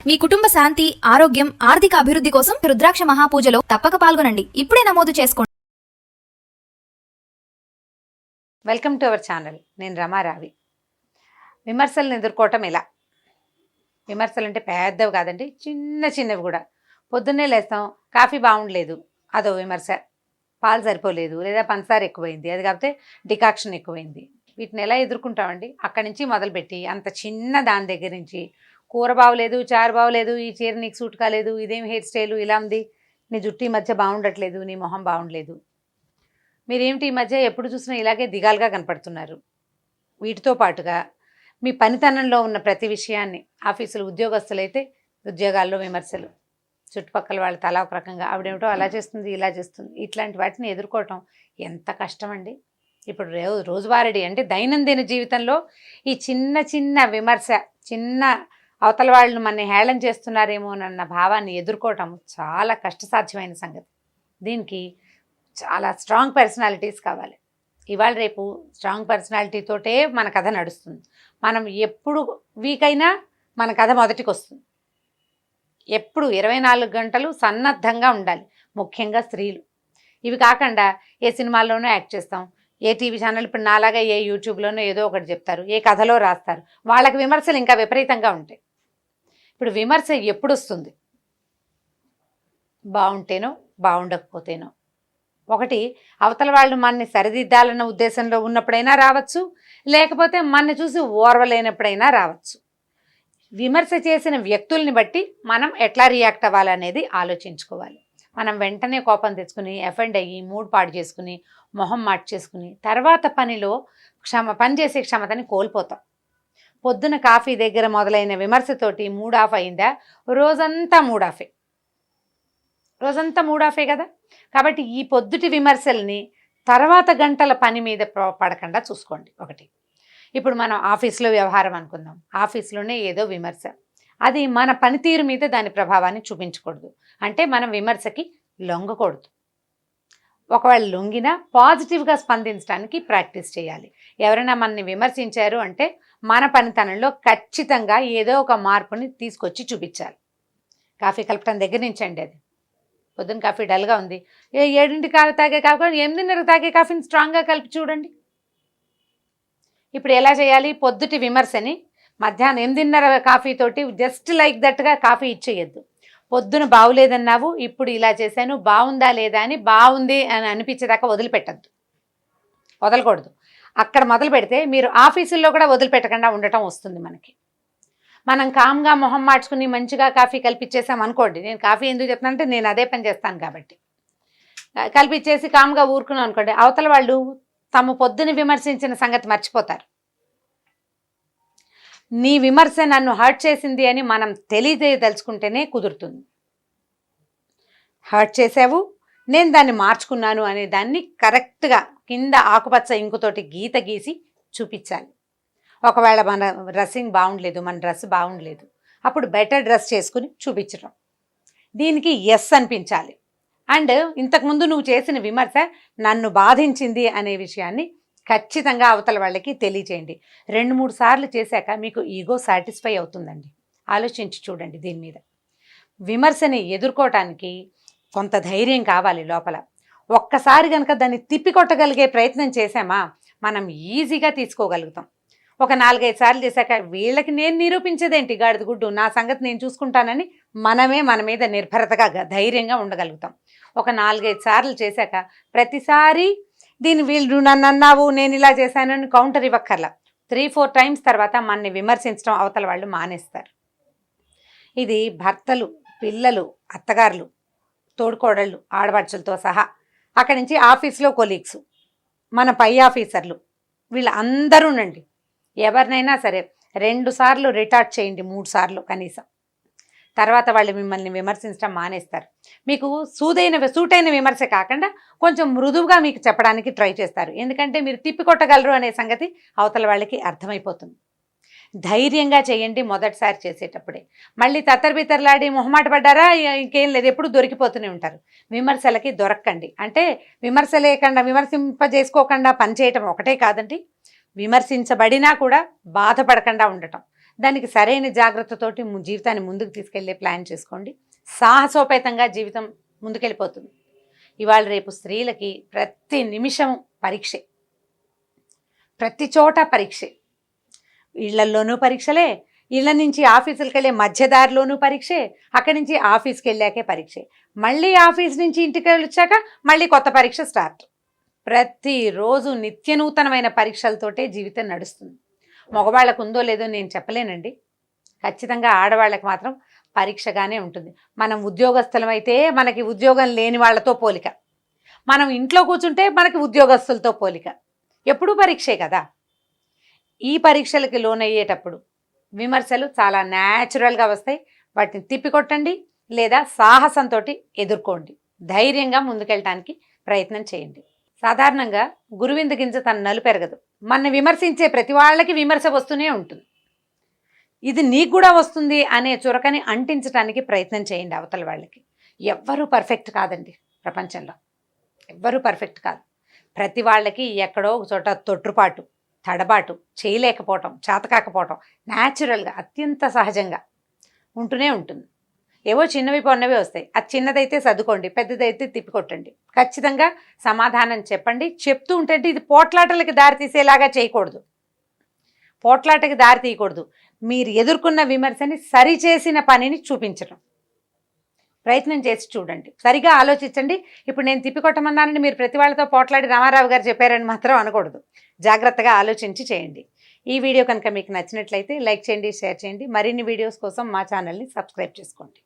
మీ కుటుంబ శాంతి, ఆరోగ్యం, ఆర్థిక అభివృద్ధి కోసం రుద్రాక్ష మహాపూజలో తప్పక పాల్గొనండి. ఇప్పుడే నమోదు చేసుకోండి. Welcome to our channel. నేను రమారావి. విమర్శలను ఎదుర్కోవటం ఎలా? విమర్శలు అంటే పెద్దవి కాదండి, చిన్న చిన్నవి కూడా. పొద్దున్నే లేస్తాం, కాఫీ బాగుండలేదు, అదో విమర్శ. పాలు సరిపోలేదు, లేదా పంచదార ఎక్కువైంది, అది కాకపోతే డికాక్షన్ ఎక్కువైంది. వీటిని ఎలా ఎదుర్కొంటామండి? అక్కడి నుంచి మొదలుపెట్టి అంత చిన్న దాని దగ్గర నుంచి, కూర బాగోలేదు, చారు బాగోలేదు, ఈ చీర నీకు సూట్ కాలేదు, ఇదేం హెయిర్ స్టైలు ఇలా ఉంది, నీ జుట్టు ఈ మధ్య బాగుండట్లేదు, నీ మొహం బాగుండలేదు, మీరేమిటి ఈ మధ్య ఎప్పుడు చూసినా ఇలాగే దిగాలుగా కనపడుతున్నారు. వీటితో పాటుగా మీ పనితనంలో ఉన్న ప్రతి విషయాన్ని, ఆఫీసులు ఉద్యోగస్తులైతే ఉద్యోగాల్లో విమర్శలు, చుట్టుపక్కల వాళ్ళ తలా ఒక రకంగా, ఆవిడేమిటో అలా చేస్తుంది, ఇలా చేస్తుంది, ఇట్లాంటి వాటిని ఎదుర్కోవటం ఎంత కష్టం అండి. ఇప్పుడు రోజువారీ అంటే దైనందిన జీవితంలో ఈ చిన్న చిన్న విమర్శ, చిన్న అవతల వాళ్ళు మన హేళన చేస్తున్నారేమోనన్న భావాన్ని ఎదుర్కోవటం చాలా కష్టసాధ్యమైన సంగతి. దీనికి చాలా స్ట్రాంగ్ పర్సనాలిటీస్ కావాలి. ఇవాళ రేపు స్ట్రాంగ్ పర్సనాలిటీతోటే మన కథ నడుస్తుంది. మనం ఎప్పుడు వీక్ అయినా మన కథ మొదటికి వస్తుంది. ఎప్పుడు 24 గంటలు సన్నద్ధంగా ఉండాలి, ముఖ్యంగా స్త్రీలు. ఇవి కాకుండా ఏ సినిమాల్లోనూ యాక్ట్ చేస్తాం, ఏ టీవీ ఛానల్, ఇప్పుడు నాలాగా ఏ యూట్యూబ్లోనో ఏదో ఒకటి చెప్తారు, ఏ కథలో రాస్తారు, వాళ్ళకి విమర్శలు ఇంకా విపరీతంగా ఉంటాయి. ఇప్పుడు విమర్శ ఎప్పుడు వస్తుంది? బాగుంటేనో బాగుండకపోతేనో. ఒకటి, అవతల వాళ్ళు మనని సరిదిద్దాలన్న ఉద్దేశంలో ఉన్నప్పుడైనా రావచ్చు, లేకపోతే మనని చూసి ఓర్వలేనప్పుడైనా రావచ్చు. విమర్శ చేసిన వ్యక్తుల్ని బట్టి మనం ఎట్లా రియాక్ట్ అవ్వాలనేది ఆలోచించుకోవాలి. మనం వెంటనే కోపం తెచ్చుకుని, ఎఫెండ్ అయ్యి, మూడ్ పాడు చేసుకుని, మొహం మార్చేసుకుని తర్వాత పనిలో పనిచేసే క్షమతని కోల్పోతాం. పొద్దున కాఫీ దగ్గర మొదలైన విమర్శతోటి మూడ్ ఆఫ్ అయిందా, రోజంతా మూడ్ ఆఫే. రోజంతా మూడ్ ఆఫే కదా. కాబట్టి ఈ పొద్దుటి విమర్శల్ని తర్వాత గంటల పని మీద పడకుండా చూసుకోండి. ఒకటి, ఇప్పుడు మనం ఆఫీస్లో వ్యవహారం అనుకుందాం, ఆఫీస్లోనే ఏదో విమర్శ, అది మన పనితీరు మీద దాని ప్రభావాన్ని చూపించకూడదు. అంటే మనం విమర్శకి లొంగకూడదు. ఒకవేళ లొంగినా పాజిటివ్గా స్పందించడానికి ప్రాక్టీస్ చేయాలి. ఎవరైనా మనని విమర్శించారు అంటే మన పనితనంలో ఖచ్చితంగా ఏదో ఒక మార్పుని తీసుకొచ్చి చూపించాలి. కాఫీ కలపటం దగ్గర నుంచి అండి. అది పొద్దున్న కాఫీ డల్గా ఉంది, 7ంటికి తాగే కాఫీ 8:30 తాగే కాఫీని స్ట్రాంగ్గా కలిపి చూడండి. ఇప్పుడు ఎలా చేయాలి? పొద్దుటి విమర్శని మధ్యాహ్నం 8:30 కాఫీతోటి జస్ట్ లైక్ దట్గా కాఫీ ఇచ్చేయద్దు. పొద్దున బాగులేదన్నావు, ఇప్పుడు ఇలా చేశాను, బాగుందా లేదా అని బాగుంది అని అనిపించేదాకా వదిలిపెట్టద్దు, వదలకూడదు. అక్కడ మొదలు పెడితే మీరు ఆఫీసుల్లో కూడా వదిలిపెట్టకుండా ఉండటం వస్తుంది మనకి. మనం కామ్గా మొహం మార్చుకుని మంచిగా కాఫీ కల్పించేసాం అనుకోండి, నేను కాఫీ ఎందుకు చెప్తానంటే నేను అదే పని చేస్తాను కాబట్టి, కల్పించేసి కామ్గా ఊరుకున్నాం అనుకోండి, అవతల వాళ్ళు తమ పొద్దున విమర్శించిన సంగతి మర్చిపోతారు. నీ విమర్శ నన్ను హర్ట్ చేసింది అని మనం తెలియదలుచుకుంటేనే కుదురుతుంది. హర్ట్ చేసావు, నేను దాన్ని మార్చుకున్నాను అనే దాన్ని కరెక్ట్గా కింద ఆకుపచ్చ ఇంకుతోటి గీత గీసి చూపించాలి. ఒకవేళ మన డ్రెస్సింగ్ బాగుండలేదు, మన డ్రెస్ బాగుండలేదు, అప్పుడు బెటర్ డ్రెస్ చేసుకుని చూపించడం, దీనికి ఎస్ అనిపించాలి. అండ్ ఇంతకుముందు నువ్వు చేసిన విమర్శ నన్ను బాధించింది అనే విషయాన్ని ఖచ్చితంగా అవతల వాళ్ళకి తెలియచేయండి. 2-3 సార్లు చేశాక మీకు ఈగో సాటిస్ఫై అవుతుందండి. ఆలోచించి చూడండి దీని మీద. విమర్శని ఎదుర్కోవటానికి కొంత ధైర్యం కావాలి లోపల. ఒక్కసారి కనుక దాన్ని తిప్పికొట్టగలిగే ప్రయత్నం చేశామా మనం ఈజీగా తీసుకోగలుగుతాం. ఒక 4-5 సార్లు చేశాక వీళ్ళకి నేను నిరూపించేదేంటి గాడిద గుడ్డు, నా సంగతి నేను చూసుకుంటానని మనమే మన మీద నిర్భరతగా ధైర్యంగా ఉండగలుగుతాం. ఒక 4-5 సార్లు చేశాక ప్రతిసారి దీన్ని వీళ్ళు నన్ను అన్నావు, నేను ఇలా చేశానని కౌంటర్ ఇవ్వక్కర్లా. 3-4 టైమ్స్ తర్వాత మనని విమర్శించడం అవతల వాళ్ళు మానేస్తారు. ఇది భర్తలు, పిల్లలు, అత్తగారులు, తోడుకోడళ్ళు, ఆడపడుచులతో సహా, అక్కడి నుంచి ఆఫీస్లో కొలీగ్స్, మన పై ఆఫీసర్లు, వీళ్ళందరూనండి. ఎవరినైనా సరే 2 సార్లు రిటార్ట్ చేయండి, 3 సార్లు కనీసం. తర్వాత వాళ్ళు మిమ్మల్ని విమర్శించడం మానేస్తారు. మీకు సూటైన విమర్శ కాకుండా కొంచెం మృదువుగా మీకు చెప్పడానికి ట్రై చేస్తారు. ఎందుకంటే మీరు తిప్పికొట్టగలరు అనే సంగతి అవతల వాళ్ళకి అర్థమైపోతుంది. ధైర్యంగా చేయండి మొదటిసారి చేసేటప్పుడే. మళ్ళీ తత్తరబిత్తరలాడి మొహమాట పడ్డారా, ఇంకేం లేదు, ఎప్పుడు దొరికిపోతూనే ఉంటారు. విమర్శలకి దొరక్కండి. అంటే విమర్శింపజేసుకోకుండా పనిచేయటం ఒకటే కాదండి, విమర్శించబడినా కూడా బాధపడకుండా ఉండటం, దానికి సరైన జాగ్రత్తతోటి జీవితాన్ని ముందుకు తీసుకెళ్లే ప్లాన్ చేసుకోండి. సాహసోపేతంగా జీవితం ముందుకెళ్ళిపోతుంది. ఇవాళ రేపు స్త్రీలకి ప్రతి నిమిషం పరీక్షే, ప్రతి చోట పరీక్షే. ఇళ్లల్లోనూ పరీక్షలే, ఇళ్ల నుంచి ఆఫీసులకు వెళ్ళే మధ్యదారిలోనూ పరీక్షే, అక్కడి నుంచి ఆఫీస్కి వెళ్ళాకే పరీక్షే, మళ్ళీ ఆఫీస్ నుంచి ఇంటికి వచ్చాక మళ్ళీ కొత్త పరీక్ష స్టార్ట్. ప్రతిరోజు నిత్య నూతనమైన పరీక్షలతోటే జీవితం నడుస్తుంది. మగవాళ్ళకు ఉందో లేదో నేను చెప్పలేనండి, ఖచ్చితంగా ఆడవాళ్ళకి మాత్రం పరీక్షగానే ఉంటుంది. మనం ఉద్యోగస్తులమైతే మనకి ఉద్యోగం లేని వాళ్ళతో పోలిక, మనం ఇంట్లో కూర్చుంటే మనకి ఉద్యోగస్తులతో పోలిక, ఎప్పుడూ పరీక్షే కదా. ఈ పరీక్షలకి లోనయ్యేటప్పుడు విమర్శలు చాలా న్యాచురల్గా వస్తాయి. వాటిని తిప్పికొట్టండి లేదా సాహసంతో ఎదుర్కోండి. ధైర్యంగా ముందుకెళ్ళటానికి ప్రయత్నం చేయండి. సాధారణంగా గురువింద గింజ తన నలు పెరగదు. మన విమర్శించే ప్రతి వాళ్ళకి విమర్శ వస్తూనే ఉంటుంది. ఇది నీకు కూడా వస్తుంది అనే చురకని అంటించడానికి ప్రయత్నం చేయండి అవతల వాళ్ళకి. ఎవ్వరూ పర్ఫెక్ట్ కాదండి ప్రపంచంలో, ఎవ్వరూ పర్ఫెక్ట్ కాదు. ప్రతి వాళ్ళకి ఎక్కడో ఒక చోట తొట్టుపాటు, తడబాటు, చేయలేకపోవటం, చేతకాకపోవటం న్యాచురల్గా అత్యంత సహజంగా ఉంటూనే ఉంటుంది. ఏవో చిన్నవి పొన్నవి వస్తాయి. అది చిన్నదైతే సర్దుకోండి, పెద్దదైతే తిప్పికొట్టండి. ఖచ్చితంగా సమాధానం చెప్పండి. చెప్తూ ఉంటే ఇది పోట్లాటలకి దారి తీసేలాగా చేయకూడదు, పోట్లాటకి దారి తీయకూడదు. మీరు ఎదుర్కొన్న విమర్శని సరిచేసిన పనిని చూపించడం ప్రయత్నం చేసి చూడండి. సరిగా ఆలోచించండి. ఇప్పుడు నేను తిప్పికొట్టమన్నానని మీరు ప్రతి వాళ్ళతో పోట్లాడి రామారావు గారు చెప్పారని మాత్రం అనకూడదు. జాగ్రత్తగా ఆలోచించి చేయండి. ఈ వీడియో కనుక మీకు నచ్చినట్లయితే లైక్ చేయండి, షేర్ చేయండి. మరిన్ని వీడియోస్ కోసం మా ఛానల్ని సబ్స్క్రైబ్ చేసుకోండి.